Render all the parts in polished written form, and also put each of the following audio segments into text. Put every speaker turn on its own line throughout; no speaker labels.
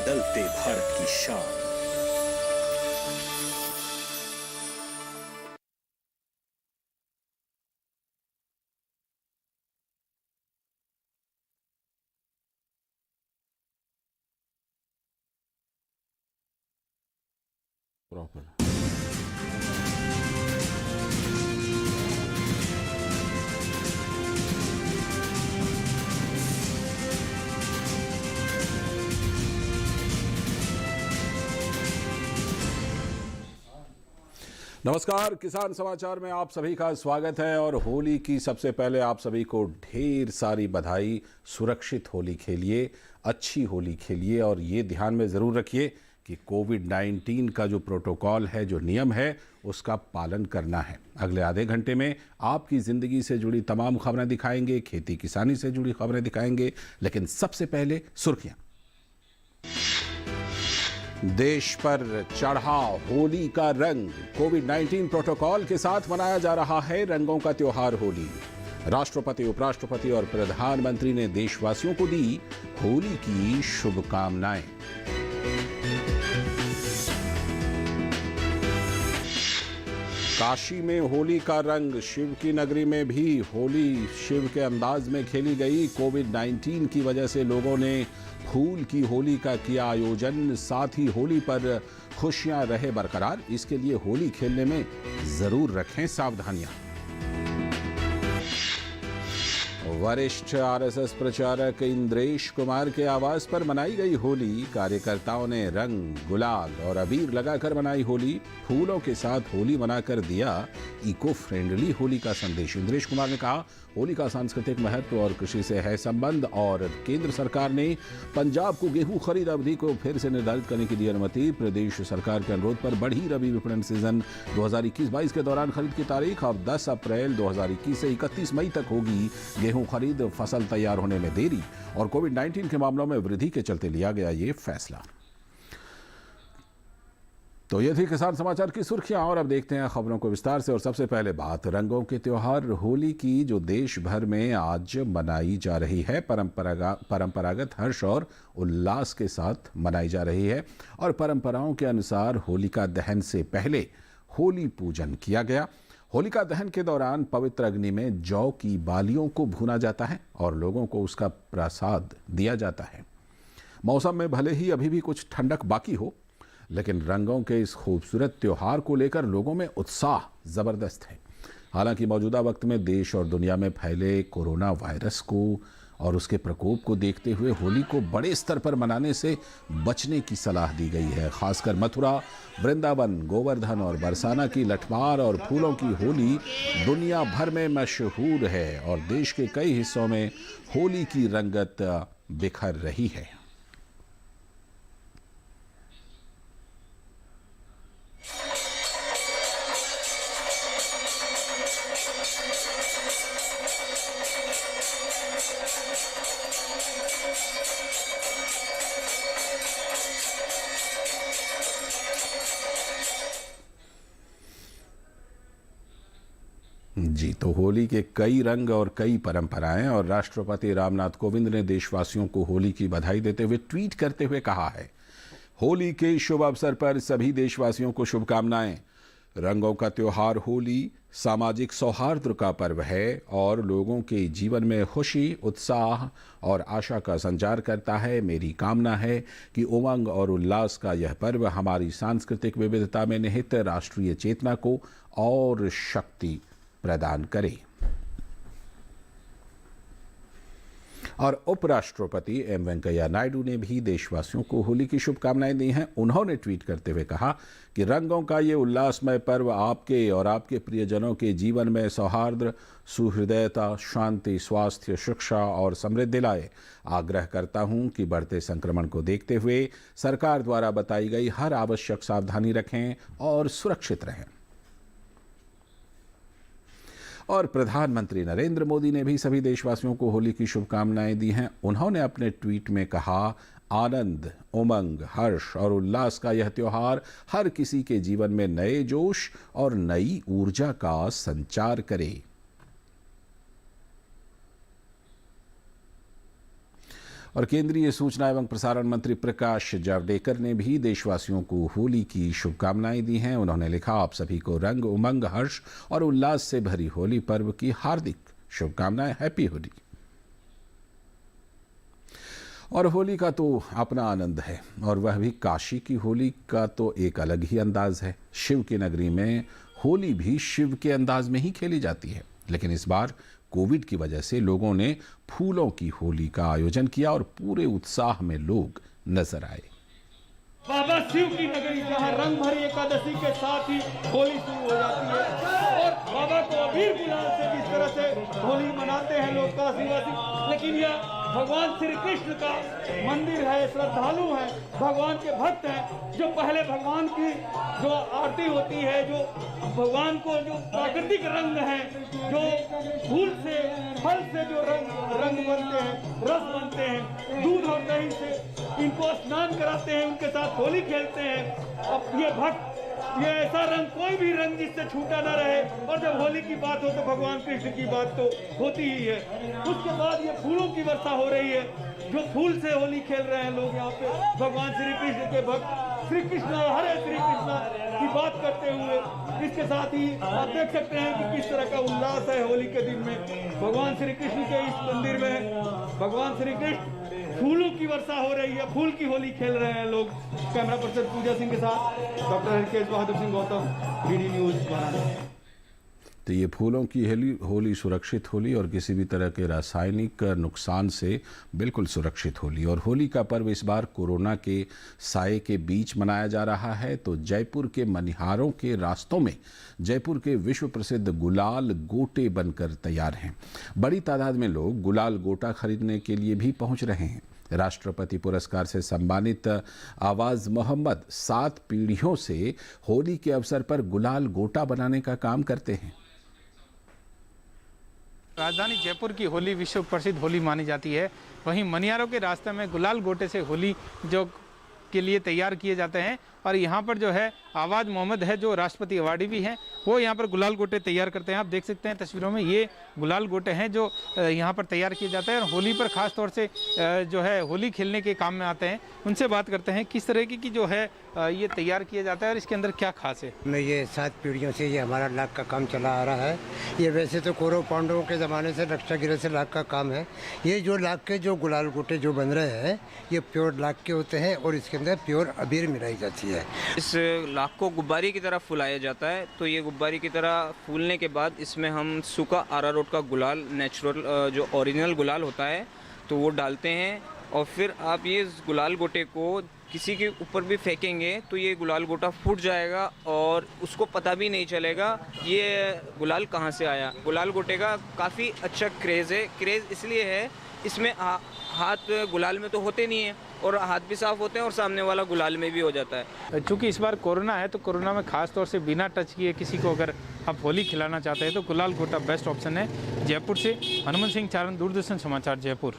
बदलते भारत की शान।
प्रॉपर नमस्कार, किसान समाचार में आप सभी का स्वागत है। और होली की सबसे पहले आप सभी को ढेर सारी बधाई। सुरक्षित होली खेलिए, अच्छी होली खेलिए और ये ध्यान में ज़रूर रखिए कि कोविड-19 का जो प्रोटोकॉल है, जो नियम है, उसका पालन करना है। अगले आधे घंटे में आपकी ज़िंदगी से जुड़ी तमाम खबरें दिखाएंगे, खेती किसानी से जुड़ी खबरें दिखाएंगे, लेकिन सबसे पहले सुर्खियां। देश पर चढ़ा होली का रंग। कोविड-19 प्रोटोकॉल के साथ मनाया जा रहा है रंगों का त्योहार होली। राष्ट्रपति, उपराष्ट्रपति और प्रधानमंत्री ने देशवासियों को दी होली की शुभकामनाएं। काशी में होली का रंग, शिव की नगरी में भी होली शिव के अंदाज में खेली गई। कोविड-19 की वजह से लोगों ने फूल की होली का किया आयोजन, साथ ही होली पर खुशियां रहे बरकरार, इसके लिए होली खेलने में जरूर रखें सावधानियां। वरिष्ठ आरएसएस प्रचारक इंद्रेश कुमार के आवास पर मनाई गई होली। कार्यकर्ताओं ने रंग, गुलाल और अबीर लगाकर मनाई होली। फूलों के साथ होली मनाकर दिया इको फ्रेंडली होली का संदेश। इंद्रेश कुमार ने कहा, होली का सांस्कृतिक महत्व और कृषि से है संबंध और केंद्र सरकार ने पंजाब को गेहूं खरीद अवधि को फिर से निर्धारित करने की दी अनुमति। प्रदेश सरकार के अनुरोध पर बढ़ी रबी विपणन सीजन 2021-22 के दौरान खरीद की तारीख अब 10 अप्रैल 2021 से 31 मई तक होगी। गेहूं खरीद, फसल तैयार होने में देरी और कोविड-19 के मामलों में वृद्धि के चलते लिया गया ये फैसला। तो ये थी किसान समाचार की सुर्खियां और अब देखते हैं खबरों को विस्तार से। और सबसे पहले बात रंगों के त्योहार होली की, जो देश भर में आज मनाई जा रही है। परंपरागत हर्ष और उल्लास के साथ मनाई जा रही है और परंपराओं के अनुसार होलिका दहन से पहले होली पूजन किया गया। होलिका दहन के दौरान पवित्र अग्नि में जौ की बालियों को भूना जाता है और लोगों को उसका प्रसाद दिया जाता है। मौसम में भले ही अभी भी कुछ ठंडक बाकी हो, लेकिन रंगों के इस खूबसूरत त्योहार को लेकर लोगों में उत्साह जबरदस्त है। हालांकि मौजूदा वक्त में देश और दुनिया में फैले कोरोना वायरस को और उसके प्रकोप को देखते हुए होली को बड़े स्तर पर मनाने से बचने की सलाह दी गई है। खासकर मथुरा, वृंदावन, गोवर्धन और बरसाना की लठमार और फूलों की होली दुनिया भर में मशहूर है और देश के कई हिस्सों में होली की रंगत बिखर रही है। जी, तो होली के कई रंग और कई परंपराएं और राष्ट्रपति रामनाथ कोविंद ने देशवासियों को होली की बधाई देते हुए ट्वीट करते हुए कहा है, होली के शुभ अवसर पर सभी देशवासियों को शुभकामनाएं। रंगों का त्योहार होली सामाजिक सौहार्द का पर्व है और लोगों के जीवन में खुशी, उत्साह और आशा का संचार करता है। मेरी कामना है कि उमंग और उल्लास का यह पर्व हमारी सांस्कृतिक विविधता में निहित राष्ट्रीय चेतना को और शक्ति प्रदान करे। और उपराष्ट्रपति एम वेंकैया नायडू ने भी देशवासियों को होली की शुभकामनाएं दी हैं। उन्होंने ट्वीट करते हुए कहा कि रंगों का ये उल्लासमय पर्व आपके और आपके प्रियजनों के जीवन में सौहार्द, सुहृदयता, शांति, स्वास्थ्य, शिक्षा और समृद्धि लाए। आग्रह करता हूं कि बढ़ते संक्रमण को देखते हुए सरकार द्वारा बताई गई हर आवश्यक सावधानी रखें और सुरक्षित रहें। और प्रधानमंत्री नरेंद्र मोदी ने भी सभी देशवासियों को होली की शुभकामनाएं दी हैं। उन्होंने अपने ट्वीट में कहा, आनंद, उमंग, हर्ष और उल्लास का यह त्योहार हर किसी के जीवन में नए जोश और नई ऊर्जा का संचार करे। और केंद्रीय सूचना एवं प्रसारण मंत्री प्रकाश जावड़ेकर ने भी देशवासियों को होली की शुभकामनाएं दी हैं। उन्होंने लिखा, आप सभी को रंग, उमंग, हर्ष और उल्लास से भरी होली पर्व की हार्दिक शुभकामनाएं। हैप्पी होली। और होली का तो अपना आनंद है, और वह भी काशी की होली का तो एक अलग ही अंदाज है। शिव की नगरी में होली भी शिव के अंदाज में ही खेली जाती है, लेकिन इस बार कोविड की वजह से लोगों ने फूलों की होली का आयोजन किया और पूरे उत्साह में लोग नजर आए।
बाबा शिव की नगरी जहाँ रंग भरी एकादशी के साथ ही होली शुरू हो जाती है और बाबा को अबीर गुलाल से जिस तरह से होली मनाते हैं लोग काशीवासी, लेकिन यह भगवान श्री कृष्ण का मंदिर है, श्रद्धालु हैं, भगवान के भक्त हैं, जो पहले भगवान की जो आरती होती है, जो भगवान को जो प्राकृतिक रंग हैं, जो फूल से फल से जो रंग बनते हैं, रस बनते हैं, दूध और दही से इनको स्नान कराते हैं, उनके साथ होली खेलते हैं। अब ये भक्त, ये ऐसा रंग, कोई भी रंग जिससे छूटा न रहे, और जब होली की बात हो तो भगवान कृष्ण की बात तो होती ही है। उसके बाद ये फूलों की वर्षा हो रही है, जो फूल से होली खेल रहे हैं लोग यहाँ पे, भगवान श्री कृष्ण के भक्त श्री कृष्ण हरे श्री कृष्ण की बात करते हुए। इसके साथ ही आप देख सकते हैं कि किस तरह का उल्लास है होली के दिन में। भगवान श्री कृष्ण के इस मंदिर में भगवान श्री कृष्ण फूलों की वर्षा हो रही है, फूल की होली खेल रहे हैं लोग। कैमरा पर्सन पूजा सिंह के साथ doctor Harkesh Bahadur Singh Gautam, DD news Varanasi.
तो ये फूलों की होली सुरक्षित होली और किसी भी तरह के रासायनिक नुकसान से बिल्कुल सुरक्षित होली। और होली का पर्व इस बार कोरोना के साए के बीच मनाया जा रहा है। तो जयपुर के मनिहारों के रास्तों में जयपुर के विश्व प्रसिद्ध गुलाल गोटे बनकर तैयार हैं। बड़ी तादाद में लोग गुलाल गोटा खरीदने के लिए भी पहुंच रहे हैं। राष्ट्रपति पुरस्कार से सम्मानित आवाज मोहम्मद 7 पीढ़ियों से होली के अवसर पर गुलाल गोटा बनाने का काम करते हैं।
राजधानी जयपुर की होली विश्व प्रसिद्ध होली मानी जाती है। वहीं मनिहारों के रास्ते में गुलाल गोटे से होली जो के लिए तैयार किए जाते हैं। और यहाँ पर जो है आवाज़ मोहम्मद है, जो राष्ट्रपति अवार्डी भी हैं, वो यहाँ पर गुलाल गोटे तैयार करते हैं। आप देख सकते हैं तस्वीरों में, ये गुलाल गोटे हैं जो यहाँ पर तैयार किए जाते हैं और होली पर ख़ास तौर से जो है होली खेलने के काम में आते हैं। उनसे बात करते हैं किस तरह की जो है ये तैयार किया जाता है और इसके अंदर क्या खास है।
मैं ये 7 पीढ़ियों से ये हमारा लाख का काम चला आ रहा है। ये वैसे तो कौरव पांडवों के ज़माने से रक्षा गृह से लाख का काम है। ये जो लाख के जो गुलाल गोटे जो बन रहे हैं, ये प्योर लाख के होते हैं और इसके अंदर प्योर अबीर मिलाई जाती है।
इस लाख को गुब्बारे की तरह फुलाया जाता है। तो ये गुब्बारे की तरह फूलने के बाद इसमें हम सूखा अरारोट का गुलाल, नेचुरल जो ओरिजिनल गुलाल होता है, तो वो डालते हैं। और फिर आप ये गुलाल गोटे को किसी के ऊपर भी फेंकेंगे तो ये गुलाल गोटा फूट जाएगा और उसको पता भी नहीं चलेगा ये गुलाल कहाँ से आया। गुलाल गोटे का काफ़ी अच्छा क्रेज़ है। क्रेज़ इसलिए है, इसमें हाथ गुलाल में तो होते नहीं हैं और हाथ भी साफ होते हैं और सामने वाला गुलाल में भी हो जाता है।
चूँकि इस बार कोरोना है तो कोरोना में खास तौर से बिना टच किए किसी को अगर आप होली खिलाना चाहते हैं तो गुलाल गोटा बेस्ट ऑप्शन है। जयपुर से हनुमान सिंह चारण, दूरदर्शन समाचार जयपुर।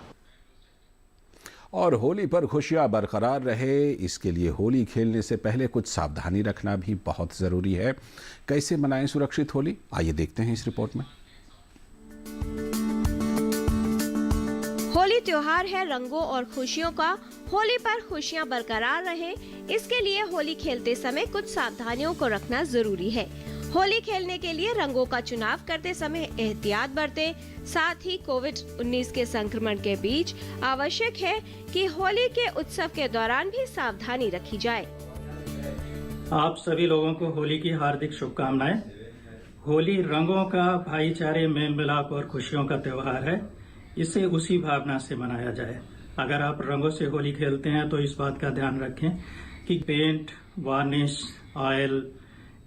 और होली पर खुशियां बरकरार रहे, इसके लिए होली खेलने से पहले कुछ सावधानी रखना भी बहुत ज़रूरी है। कैसे मनाएं सुरक्षित होली, आइए देखते हैं इस रिपोर्ट में।
होली त्योहार है रंगों और खुशियों का। होली पर खुशियां बरकरार रहे, इसके लिए होली खेलते समय कुछ सावधानियों को रखना जरूरी है। होली खेलने के लिए रंगों का चुनाव करते समय एहतियात बरतें। साथ ही कोविड-19 के संक्रमण के बीच आवश्यक है कि होली के उत्सव के दौरान भी सावधानी रखी जाए।
आप सभी लोगों को होली की हार्दिक शुभकामनाएं। होली रंगों का, भाईचारे, मेल मिलाप और खुशियों का त्योहार है। इसे उसी भावना से मनाया जाए। अगर आप रंगों से होली खेलते हैं तो इस बात का ध्यान रखें कि पेंट, वार्निश, ऑयल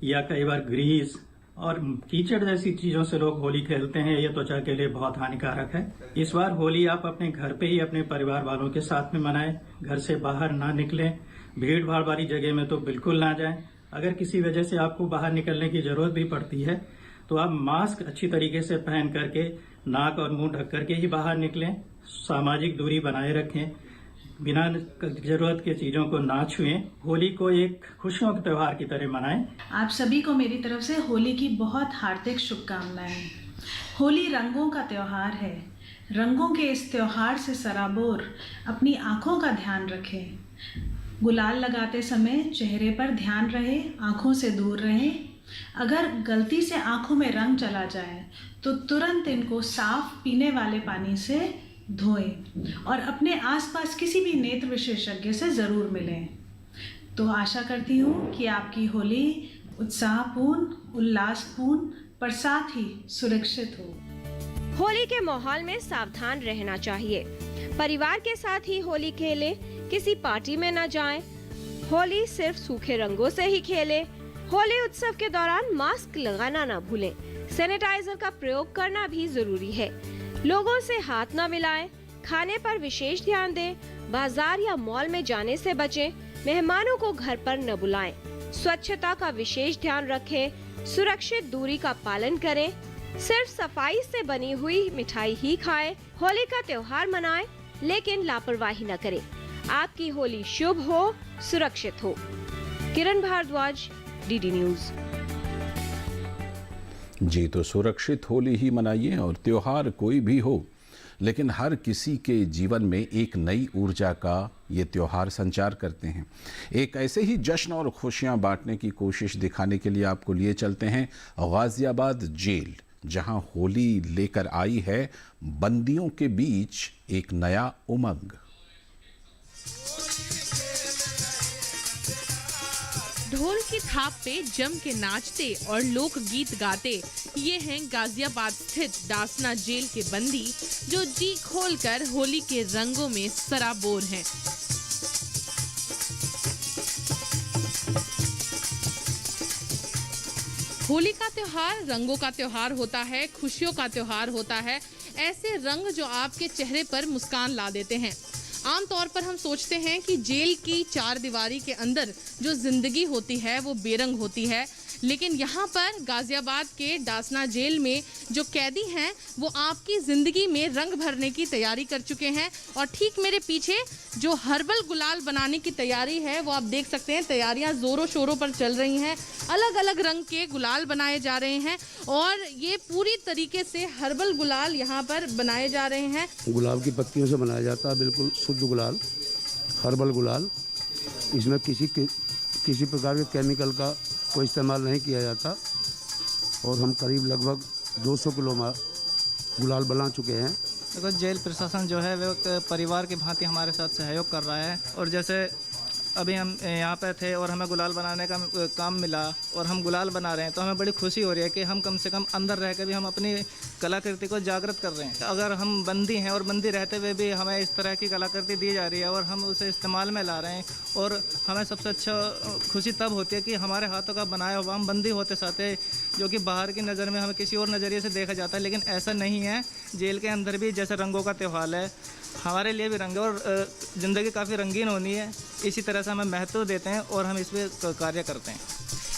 या कई बार ग्रीस और कीचड़ जैसी चीजों से लोग होली खेलते हैं। ये त्वचा के लिए बहुत हानिकारक है। इस बार होली आप अपने घर पे ही अपने परिवार वालों के साथ में मनाएं। घर से बाहर ना निकलें, भीड़ भाड़ वाली जगह में तो बिल्कुल ना जाएं। अगर किसी वजह से आपको बाहर निकलने की जरूरत भी पड़ती है तो आप मास्क अच्छी तरीके से पहन करके, नाक और मुंह ढक करके ही बाहर निकलें। सामाजिक दूरी बनाए रखें, बिना जरूरत के चीजों को ना छुएं। होली को एक खुशियों के त्योहार की तरह मनाएं।
आप सभी को मेरी तरफ से होली की बहुत हार्दिक शुभकामनाएं। होली रंगों का त्योहार है। रंगों के इस त्योहार से सराबोर अपनी आँखों का ध्यान रखें। गुलाल लगाते समय चेहरे पर ध्यान रहे, आँखों से दूर रहें। अगर गलती से आँखों में रंग चला जाए तो तुरंत इनको साफ पीने वाले पानी से धोएं और अपने आसपास किसी भी नेत्र विशेषज्ञ से ज़रूर मिलें। तो आशा करती हूँ कि आपकी होली उत्साहपूर्ण, उल्लासपूर्ण पर साथ ही सुरक्षित हो।
होली के माहौल में सावधान रहना चाहिए। परिवार के साथ ही होली खेलें, किसी पार्टी में न जाएं। होली सिर्फ सूखे रंगों से ही खेलें। होली उत्सव के दौरान मास्क लगाना न भूलें। सैनिटाइजर का प्रयोग करना भी जरूरी है। लोगों से हाथ न मिलाएं। खाने पर विशेष ध्यान दें। बाजार या मॉल में जाने से बचें। मेहमानों को घर पर न बुलाएं। स्वच्छता का विशेष ध्यान रखें। सुरक्षित दूरी का पालन करें। सिर्फ सफाई से बनी हुई मिठाई ही खाएं। होली का त्योहार मनाएं, लेकिन लापरवाही न करें। आपकी होली शुभ हो, सुरक्षित हो। किरण भारद्वाज, डीडी न्यूज।
जी, तो सुरक्षित होली ही मनाइए और त्योहार कोई भी हो, लेकिन हर किसी के जीवन में एक नई ऊर्जा का ये त्योहार संचार करते हैं। एक ऐसे ही जश्न और खुशियां बांटने की कोशिश दिखाने के लिए आपको लिए चलते हैं गाजियाबाद जेल, जहां होली लेकर आई है बंदियों के बीच एक नया उमंग।
ढोल की थाप पे जम के नाचते और लोक गीत गाते ये हैं गाजियाबाद स्थित दासना जेल के बंदी, जो जी खोलकर होली के रंगों में सराबोर हैं। होली का त्योहार रंगों का त्योहार होता है, खुशियों का त्योहार होता है। ऐसे रंग जो आपके चेहरे पर मुस्कान ला देते हैं। आमतौर पर हम सोचते हैं कि जेल की चार दीवारी के अंदर जो जिंदगी होती है वो बेरंग होती है, लेकिन यहाँ पर गाजियाबाद के दासना जेल में जो कैदी हैं वो आपकी ज़िंदगी में रंग भरने की तैयारी कर चुके हैं। और ठीक मेरे पीछे जो हर्बल गुलाल बनाने की तैयारी है वो आप देख सकते हैं, तैयारियां ज़ोरों शोरों पर चल रही हैं। अलग अलग रंग के गुलाल बनाए जा रहे हैं और ये पूरी तरीके से हर्बल गुलाल यहाँ पर बनाए जा रहे हैं।
गुलाब की पत्तियों से बनाया जाता है, बिल्कुल शुद्ध गुलाल, हर्बल गुलाल। इसमें किसी प्रकार के केमिकल का कोई इस्तेमाल नहीं किया जाता और हम करीब लगभग 200 किलो गुलाल बना चुके हैं।
देखो, जेल प्रशासन जो है वो परिवार की भांति हमारे साथ सहयोग कर रहा है। और जैसे अभी हम यहाँ पे थे और हमें गुलाल बनाने का काम मिला और हम गुलाल बना रहे हैं, तो हमें बड़ी खुशी हो रही है कि हम कम से कम अंदर रह के भी हम अपनी कलाकृति को जागृत कर रहे हैं। अगर हम बंदी हैं और बंदी रहते हुए भी हमें इस तरह की कलाकृति दी जा रही है और हम उसे इस्तेमाल में ला रहे हैं, और हमें सबसे अच्छा खुशी तब होती है कि हमारे हाथों का बनाया हुआ हम बंदी होते साथे, जो कि बाहर की नज़र में हमें किसी और नज़रिए से देखा जाता है, लेकिन ऐसा नहीं है। जेल के अंदर भी जैसे रंगों का त्यौहार है, हमारे लिए भी रंग है और ज़िंदगी काफ़ी रंगीन होनी है, इसी तरह से हमें महत्व देते हैं और हम इस पर कार्य करते हैं।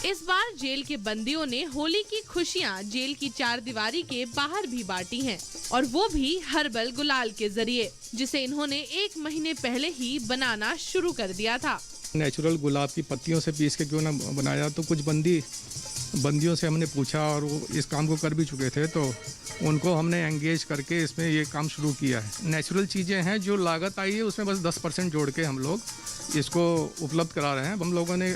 इस बार जेल के बंदियों ने होली की खुशियां जेल की चार दीवारी के बाहर भी बांटी हैं, और वो भी हर्बल गुलाल के जरिए, जिसे इन्होंने 1 महीने पहले ही बनाना शुरू कर दिया था।
नेचुरल गुलाब की पत्तियों से पीस के क्यों ना बनाया, तो कुछ बंदियों से हमने पूछा और वो इस काम को कर भी चुके थे, तो उनको हमने एंगेज करके इसमें ये काम शुरू किया है। नेचुरल चीज़ें हैं, जो लागत आई है उसमें बस 10% जोड़ के हम लोग इसको उपलब्ध करा रहे हैं। हम लोगों ने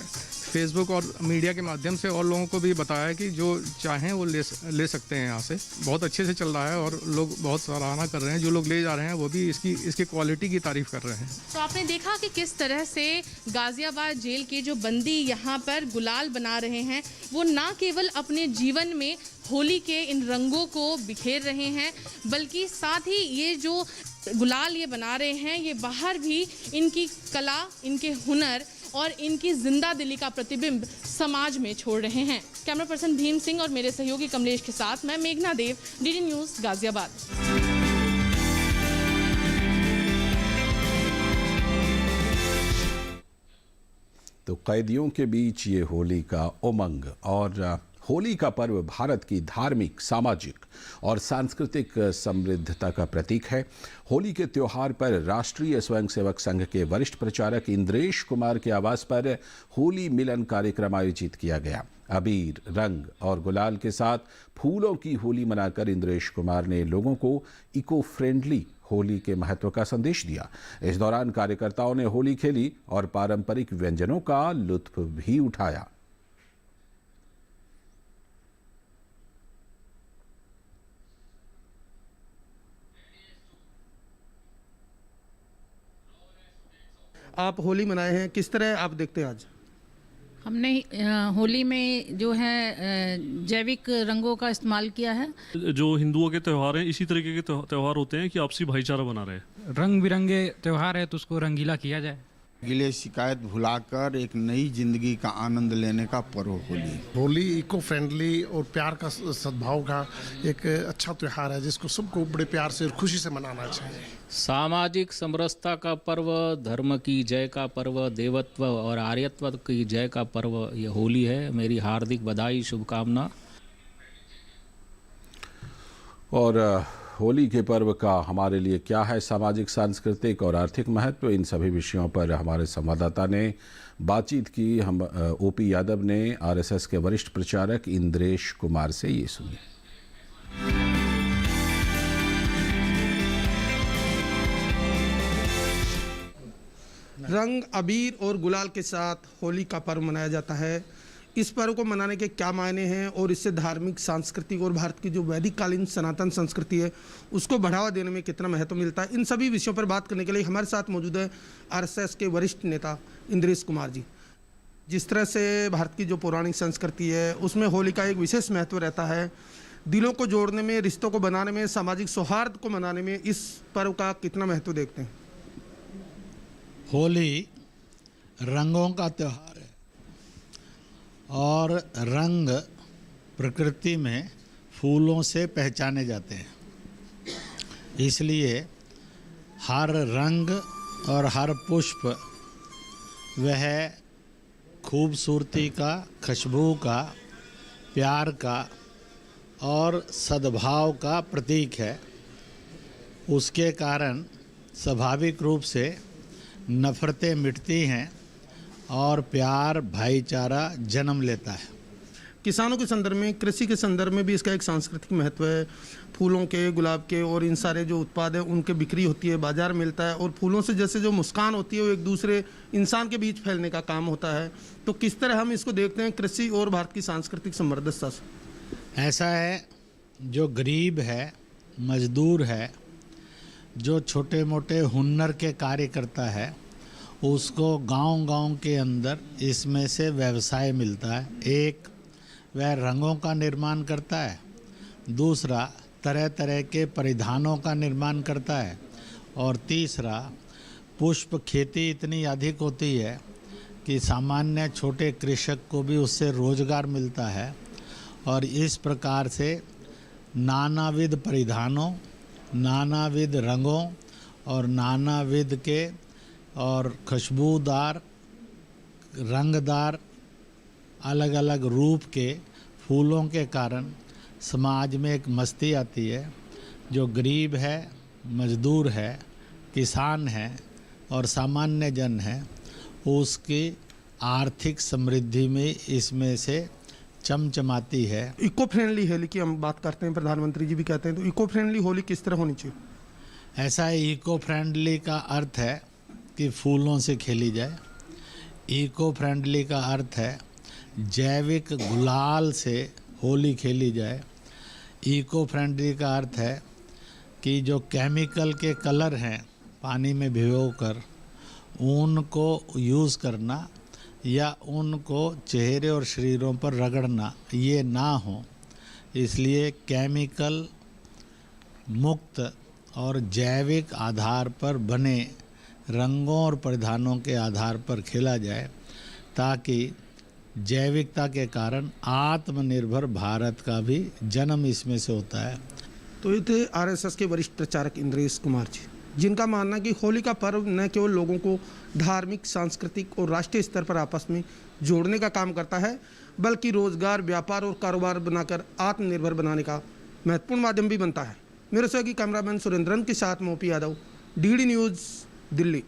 फेसबुक और मीडिया के माध्यम से और लोगों को भी बताया कि जो चाहें वो ले सकते हैं यहाँ से। बहुत अच्छे से चल रहा है और लोग बहुत सराहना कर रहे हैं। जो लोग ले जा रहे हैं वो भी इसकी क्वालिटी की तारीफ कर रहे हैं।
तो आपने देखा कि किस तरह से गाजियाबाद जेल के जो बंदी यहाँ पर गुलाल बना रहे हैं, वो ना केवल अपने जीवन में होली के इन रंगों को बिखेर रहे हैं, बल्कि साथ ही ये जो गुलाल ये बना रहे हैं, ये बाहर भी इनकी कला, इनके हुनर और इनकी जिंदा दिली का प्रतिबिंब समाज में छोड़ रहे हैं। कैमरा पर्सन भीम सिंह और मेरे सहयोगी कमलेश के साथ मैं मेघना देव, डीडी न्यूज़ गाजियाबाद।
तो कैदियों के बीच ये होली का उमंग, और होली का पर्व भारत की धार्मिक, सामाजिक और सांस्कृतिक समृद्धता का प्रतीक है। होली के त्योहार पर राष्ट्रीय स्वयंसेवक संघ के वरिष्ठ प्रचारक इंद्रेश कुमार के आवास पर होली मिलन कार्यक्रम आयोजित किया गया। अबीर, रंग और गुलाल के साथ फूलों की होली मनाकर इंद्रेश कुमार ने लोगों को इको फ्रेंडली होली के महत्व का संदेश दिया। इस दौरान कार्यकर्ताओं ने होली खेली और पारंपरिक व्यंजनों का लुत्फ भी उठाया।
आप होली मनाए हैं, किस तरह आप देखते हैं आज?
हमने होली में जो है जैविक रंगों का इस्तेमाल किया है।
जो हिंदुओं के त्यौहार हैं इसी तरीके के त्यौहार होते हैं कि आपसी भाईचारा बना रहे।
रंग बिरंगे त्यौहार है तो उसको रंगीला किया जाए।
गिले शिकायत भुलाकर एक नई जिंदगी का आनंद लेने का पर्व होली।
होली इको फ्रेंडली और प्यार का सद्भाव का एक अच्छा त्यौहार है जिसको सबको बड़े प्यार से और खुशी से मनाना चाहिए।
सामाजिक समरसता का पर्व, धर्म की जय का पर्व, देवत्व और आर्यत्व की जय का पर्व ये होली है। मेरी हार्दिक बधाई, शुभकामना।
और होली के पर्व का हमारे लिए क्या है सामाजिक, सांस्कृतिक और आर्थिक महत्व, इन सभी विषयों पर हमारे संवाददाता ने बातचीत की। हम ओपी यादव ने आरएसएस के वरिष्ठ प्रचारक इंद्रेश कुमार से ये सुनिए।
रंग, अबीर और गुलाल के साथ होली का पर्व मनाया जाता है। इस पर्व को मनाने के क्या मायने हैं और इससे धार्मिक, सांस्कृतिक और भारत की जो वैदिक कालीन सनातन संस्कृति है उसको बढ़ावा देने में कितना महत्व मिलता है, इन सभी विषयों पर बात करने के लिए हमारे साथ मौजूद है आरएसएस के वरिष्ठ नेता इंद्रेश कुमार जी। जिस तरह से भारत की जो पौराणिक संस्कृति है उसमें होली का एक विशेष महत्व रहता है। दिलों को जोड़ने में, रिश्तों को बनाने में, सामाजिक सौहार्द को मनाने में इस पर्व का कितना महत्व देखते हैं?
होली रंगों का त्यौहार है और रंग प्रकृति में फूलों से पहचाने जाते हैं। इसलिए हर रंग और हर पुष्प वह खूबसूरती का, खुशबू का, प्यार का और सद्भाव का प्रतीक है। उसके कारण स्वाभाविक रूप से नफ़रतें मिटती हैं और प्यार, भाईचारा जन्म लेता है।
किसानों के संदर्भ में, कृषि के संदर्भ में भी इसका एक सांस्कृतिक महत्व है। फूलों के, गुलाब के और इन सारे जो उत्पाद है उनके बिक्री होती है, बाजार मिलता है और फूलों से जैसे जो मुस्कान होती है वो एक दूसरे इंसान के बीच फैलने का काम होता है। तो किस तरह हम इसको देखते हैं कृषि और भारत की सांस्कृतिक समृद्धता से?
ऐसा है, जो गरीब है, मजदूर है, जो छोटे मोटे हुनर के कार्य करता है, उसको गांव-गांव के अंदर इसमें से व्यवसाय मिलता है। एक, वह रंगों का निर्माण करता है। दूसरा, तरह तरह के परिधानों का निर्माण करता है। और तीसरा, पुष्प खेती इतनी अधिक होती है कि सामान्य छोटे कृषक को भी उससे रोजगार मिलता है। और इस प्रकार से नानाविध परिधानों, नानाविध रंगों और नानाविध के और खुशबूदार, रंगदार, अलग अलग रूप के फूलों के कारण समाज में एक मस्ती आती है। जो गरीब है, मजदूर है, किसान है और सामान्य जन है, उसकी आर्थिक समृद्धि में इसमें से चमचमाती है।
इको फ्रेंडली होली की हम बात करते हैं, प्रधानमंत्री जी भी कहते हैं, तो इको फ्रेंडली होली किस तरह होनी चाहिए?
ऐसा इको फ्रेंडली का अर्थ है कि फूलों से खेली जाए। इको फ्रेंडली का अर्थ है जैविक गुलाल से होली खेली जाए। इको फ्रेंडली का अर्थ है कि जो केमिकल के कलर हैं पानी में भिगोकर उनको यूज़ करना या उनको चेहरे और शरीरों पर रगड़ना ये ना हो। इसलिए केमिकल मुक्त और जैविक आधार पर बने रंगों और परिधानों के आधार पर खेला जाए, ताकि जैविकता के कारण आत्मनिर्भर भारत का भी जन्म इसमें से होता है।
तो ये थे आरएसएस के वरिष्ठ प्रचारक इंद्रेश कुमार जी, जिनका मानना है कि होली का पर्व न केवल लोगों को धार्मिक, सांस्कृतिक और राष्ट्रीय स्तर पर आपस में जोड़ने का काम करता है, बल्कि रोजगार, व्यापार और कारोबार बनाकर आत्मनिर्भर बनाने का महत्वपूर्ण माध्यम भी बनता है। मेरे सहयोगी कैमरामैन सुरेंद्रन के साथ मोपी यादव, डीडी न्यूज़, दिल्ली।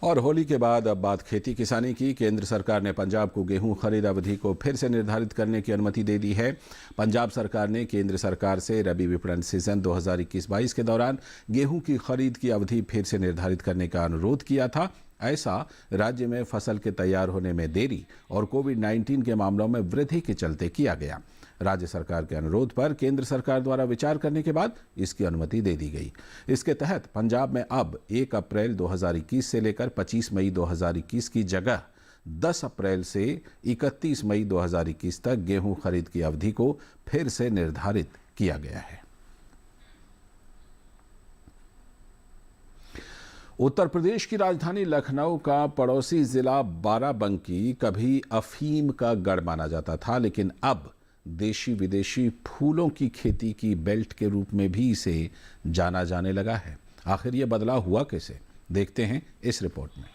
और होली के बाद अब बात खेती किसानी की। केंद्र सरकार ने पंजाब को गेहूं खरीद अवधि को फिर से निर्धारित करने की अनुमति दे दी है। पंजाब सरकार ने केंद्र सरकार से रबी विपणन सीजन 2021-22 के दौरान गेहूं की खरीद की अवधि फिर से निर्धारित करने का अनुरोध किया था। ऐसा राज्य में फसल के तैयार होने में देरी और कोविड-19 के मामलों में वृद्धि के चलते किया गया। राज्य सरकार के अनुरोध पर केंद्र सरकार द्वारा विचार करने के बाद इसकी अनुमति दे दी गई। इसके तहत पंजाब में अब 1 अप्रैल 2021 से लेकर 25 मई 2021 की जगह 10 अप्रैल से 31 मई 2021 तक गेहूं खरीद की अवधि को फिर से निर्धारित किया गया है। उत्तर प्रदेश की राजधानी लखनऊ का पड़ोसी जिला बाराबंकी कभी अफीम का गढ़ माना जाता था, लेकिन अब देशी विदेशी फूलों की खेती की बेल्ट के रूप में भी इसे जाना जाने लगा है। आखिर ये बदलाव हुआ कैसे, देखते हैं इस रिपोर्ट में।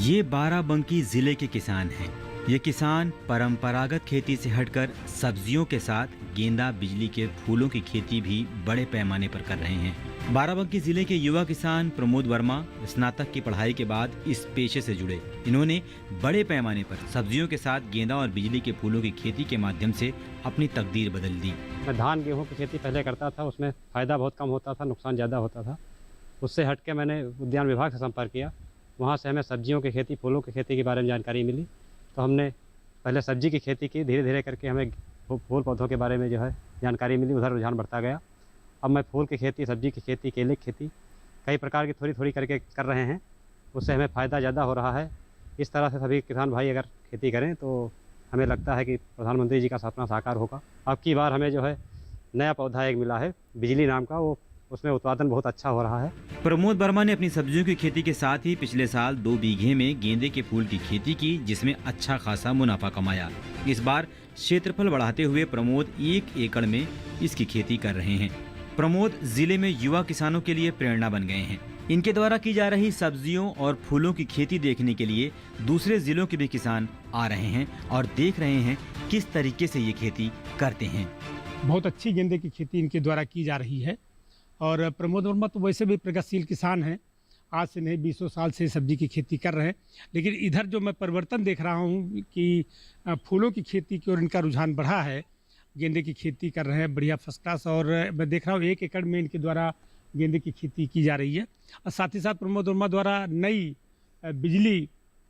ये बाराबंकी जिले के किसान हैं। ये किसान परंपरागत खेती से हटकर सब्जियों के साथ गेंदा बिजली के फूलों की खेती भी बड़े पैमाने पर कर रहे हैं। बाराबंकी जिले के युवा किसान प्रमोद वर्मा स्नातक की पढ़ाई के बाद इस पेशे से जुड़े। इन्होंने बड़े पैमाने पर सब्जियों के साथ गेंदा और बिजली के फूलों की खेती के माध्यम से अपनी तकदीर बदल दी।
मैं धान गेहूँ की खेती पहले करता था, उसमें फ़ायदा बहुत कम होता था, नुकसान ज़्यादा होता था। उससे हट के मैंने उद्यान विभाग से संपर्क किया। वहाँ से हमें सब्जियों की खेती, फूलों की खेती के बारे में जानकारी मिली। तो हमने पहले सब्जी की खेती की, धीरे धीरे करके हमें फूल पौधों के बारे में जो है जानकारी मिली, उधर रुझान बढ़ता गया। अब मैं फूल की खेती, सब्जी की खेती, केले की खेती कई प्रकार की थोड़ी थोड़ी करके कर रहे हैं। उससे हमें फ़ायदा ज़्यादा हो रहा है। इस तरह से सभी किसान भाई अगर खेती करें तो हमें लगता है कि प्रधानमंत्री जी का सपना साकार होगा। अब की बार हमें जो है नया पौधा एक मिला है बिजली नाम का, वो उसमें उत्पादन बहुत अच्छा हो रहा है।
प्रमोद वर्मा ने अपनी सब्जियों की खेती के साथ ही पिछले साल 2 बीघे में गेंदे के फूल की खेती की, जिसमें अच्छा खासा मुनाफा कमाया। इस बार क्षेत्रफल बढ़ाते हुए प्रमोद 1 एकड़ में इसकी खेती कर रहे हैं। प्रमोद जिले में युवा किसानों के लिए प्रेरणा बन गए हैं। इनके द्वारा की जा रही सब्जियों और फूलों की खेती देखने के लिए दूसरे जिलों के भी किसान आ रहे हैं और देख रहे हैं किस तरीके से ये खेती करते हैं।
बहुत अच्छी गेंदे की खेती इनके द्वारा की जा रही है। और प्रमोद वर्मा तो वैसे भी प्रगतिशील किसान हैं, आज से नहीं 20 साल से सब्जी की खेती कर रहे हैं। लेकिन इधर जो मैं परिवर्तन देख रहा हूँ कि फूलों की खेती की ओर इनका रुझान बढ़ा है। गेंदे की खेती कर रहे हैं, बढ़िया फर्स्ट क्लास। और मैं देख रहा हूँ 1 एकड़ में इनके द्वारा गेंदे की खेती की जा रही है। और साथ ही साथ प्रमोद वर्मा द्वारा नई बिजली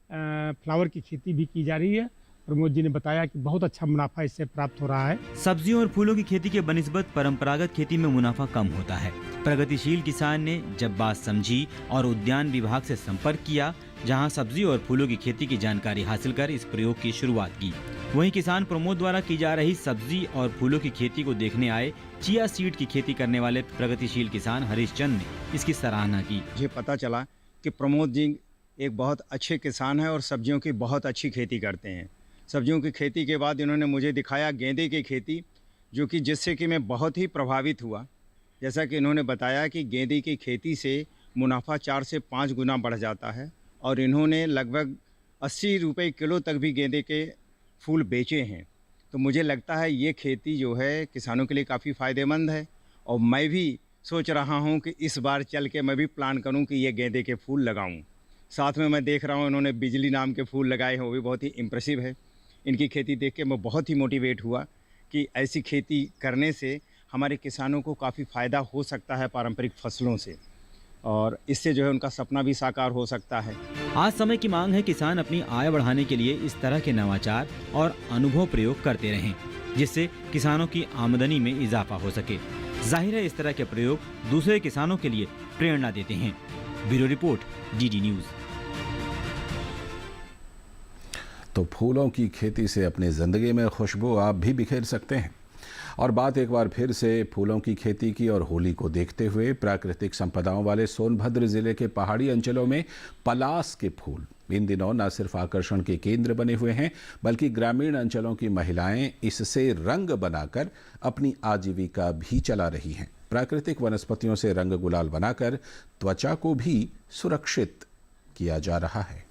फ्लावर की खेती भी की जा रही है। प्रमोद जी ने बताया कि बहुत अच्छा मुनाफा इससे प्राप्त हो रहा है।
सब्जियों और फूलों की खेती के बनिस्बत परंपरागत खेती में मुनाफा कम होता है। प्रगतिशील किसान ने जब बात समझी और उद्यान विभाग से संपर्क किया, जहां सब्जी और फूलों की खेती की जानकारी हासिल कर इस प्रयोग की शुरुआत की। वहीं किसान प्रमोद द्वारा की जा रही सब्जी और फूलों की खेती को देखने आए चिया सीड की खेती करने वाले प्रगतिशील किसान हरीशचंद ने इसकी सराहना की।
मुझे पता चला कि प्रमोद जी एक बहुत अच्छे किसान है और सब्जियों की बहुत अच्छी खेती करते हैं। सब्जियों की खेती के बाद इन्होंने मुझे दिखाया गेंदे की खेती, जो कि जिससे कि मैं बहुत ही प्रभावित हुआ। जैसा कि इन्होंने बताया कि गेंदे की खेती से मुनाफा 4 से 5 गुना बढ़ जाता है और इन्होंने लगभग 80 रुपये किलो तक भी गेंदे के फूल बेचे हैं। तो मुझे लगता है ये खेती जो है किसानों के लिए काफ़ी फ़ायदेमंद है। और मैं भी सोच रहा हूँ कि इस बार चल के मैं भी प्लान करूँ कि ये गेंदे के फूल लगाऊँ। साथ में मैं देख रहा हूँ इन्होंने बिजली नाम के फूल लगाए हैं, वो भी बहुत ही इम्प्रेसिव है। इनकी खेती देख के मैं बहुत ही मोटिवेट हुआ कि ऐसी खेती करने से हमारे किसानों को काफ़ी फ़ायदा हो सकता है पारंपरिक फसलों से, और इससे जो है उनका सपना भी साकार हो सकता है।
आज समय की मांग है किसान अपनी आय बढ़ाने के लिए इस तरह के नवाचार और अनुभव प्रयोग करते रहें, जिससे किसानों की आमदनी में इजाफा हो सके। जाहिर है इस तरह के प्रयोग दूसरे किसानों के लिए प्रेरणा देते हैं। Bureau report, DD news.
तो फूलों की खेती से अपनी ज़िंदगी में खुशबू आप भी बिखेर सकते हैं। और बात एक बार फिर से फूलों की खेती की और होली को देखते हुए प्राकृतिक संपदाओं वाले सोनभद्र ज़िले के पहाड़ी अंचलों में पलास के फूल इन दिनों न सिर्फ आकर्षण के केंद्र बने हुए हैं, बल्कि ग्रामीण अंचलों की महिलाएं इससे रंग बनाकर अपनी आजीविका भी चला रही हैं। प्राकृतिक वनस्पतियों से रंग गुलाल बनाकर त्वचा को भी सुरक्षित किया जा रहा है।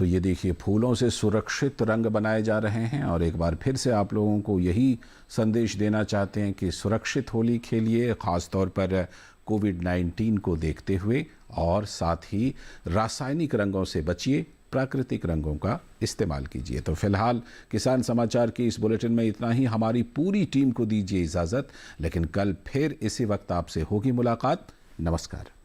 तो ये देखिए, फूलों से सुरक्षित रंग बनाए जा रहे हैं और एक बार फिर से आप लोगों को यही संदेश देना चाहते हैं कि सुरक्षित होली खेलिए, ख़ास तौर पर कोविड-19 को देखते हुए, और साथ ही रासायनिक रंगों से बचिए, प्राकृतिक रंगों का इस्तेमाल कीजिए। तो फिलहाल किसान समाचार की इस बुलेटिन में इतना ही। हमारी पूरी टीम को दीजिए इजाज़त, लेकिन कल फिर इसी वक्त आपसे होगी मुलाकात। नमस्कार।